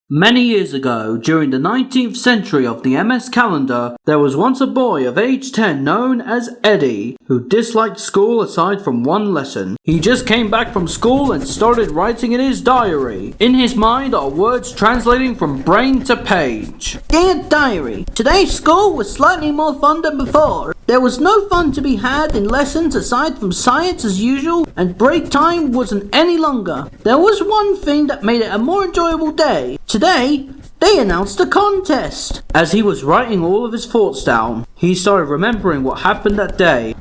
Many years ago, during the 19th century of the MS calendar, there was once a boy of age 10 known as Eddie, who disliked school aside from one lesson. He just came back from school and started writing in his diary. In his mind are words translating from brain to page. Dear Diary, today's school was slightly more fun than before. There was no fun to be had in lessons aside from science as usual, and break time wasn't any longer. There was one thing that made it a more enjoyable day. Today, they announced a contest. As he was writing all of his thoughts down, he started remembering what happened that day.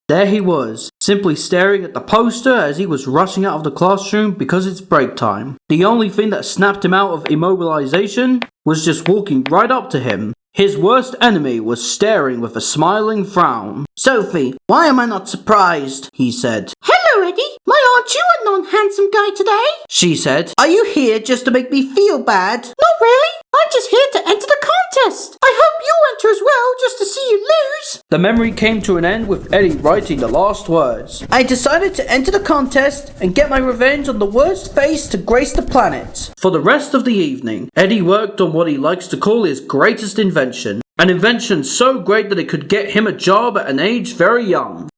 There he was, simply staring at the poster as he was rushing out of the classroom because it's break time. The only thing that snapped him out of immobilization was just walking right up to him. His worst enemy was staring with a smiling frown. Sophie, why am I not surprised? He said. Hello, Eddie. Why aren't you a non-handsome guy today? She said. Are you here just to make me feel bad? Not really. I'm just here to enter the contest. I hope you enter as well, just to see you lose. The memory came to an end with Eddie writing the last words. I decided to enter the contest and get my revenge on the worst face to grace the planet. For the rest of the evening, Eddie worked on what he likes to call his greatest invention. An invention so great that it could get him a job at an age very young.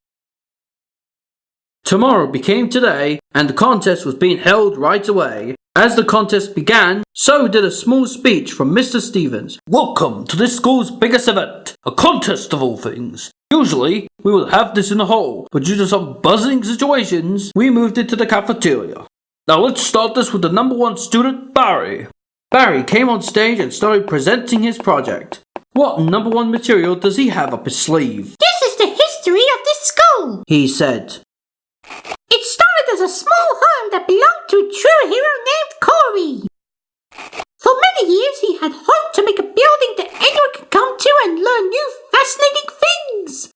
Tomorrow became today, and the contest was being held right away. As the contest began, so did a small speech from Mr. Stevens. Welcome to this school's biggest event, a contest of all things. Usually, we would have this in the hall, but due to some buzzing situations, we moved it to the cafeteria. Now let's start this with the number one student, Barry. Barry came on stage and started presenting his project. What number one material does he have up his sleeve? This is the history of this school, he said. It started as a small home that belonged to a true hero named Corey. For many years he had hoped to make a building that anyone could come to and learn new fascinating things.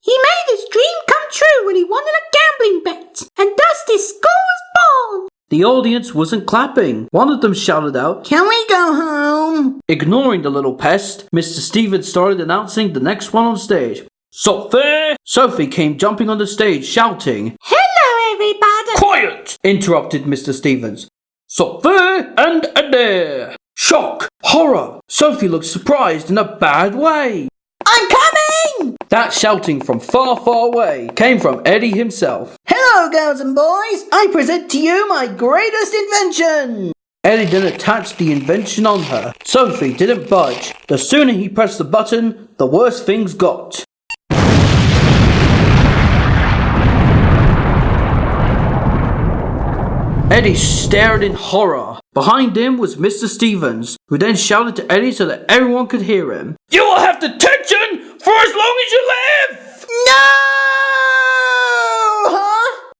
He made his dream come true when he won in a gambling bet, and thus this school was born. The audience wasn't clapping. One of them shouted out, Can we go home? Ignoring the little pest, Mr. Stevens started announcing the next one on stage. Sophie! Sophie came jumping on the stage shouting, Hello, everybody! Quiet! Interrupted Mr. Stevens. Sophie and Eddie! Shock! Horror! Sophie looked surprised in a bad way. I'm coming! That shouting from far, far away came from Eddie himself. Hello, girls and boys! I present to you my greatest invention! Eddie then attached the invention on her. Sophie didn't budge. The sooner he pressed the button, the worse things got. Eddie stared in horror. Behind him was Mr. Stevens, who then shouted to Eddie so that everyone could hear him. You will have detention for as long as you live! No! Huh?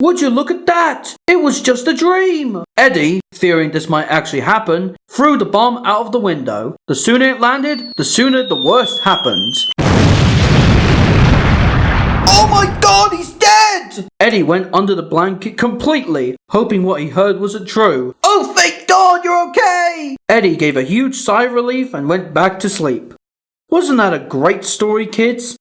Would you look at that? It was just a dream. Eddie, fearing this might actually happen, threw the bomb out of the window. The sooner it landed, the sooner the worst happened. Oh my god, he's dead! Eddie went under the blanket completely, hoping what he heard wasn't true. Oh, thank God you're okay! Eddie gave a huge sigh of relief and went back to sleep. Wasn't that a great story, kids?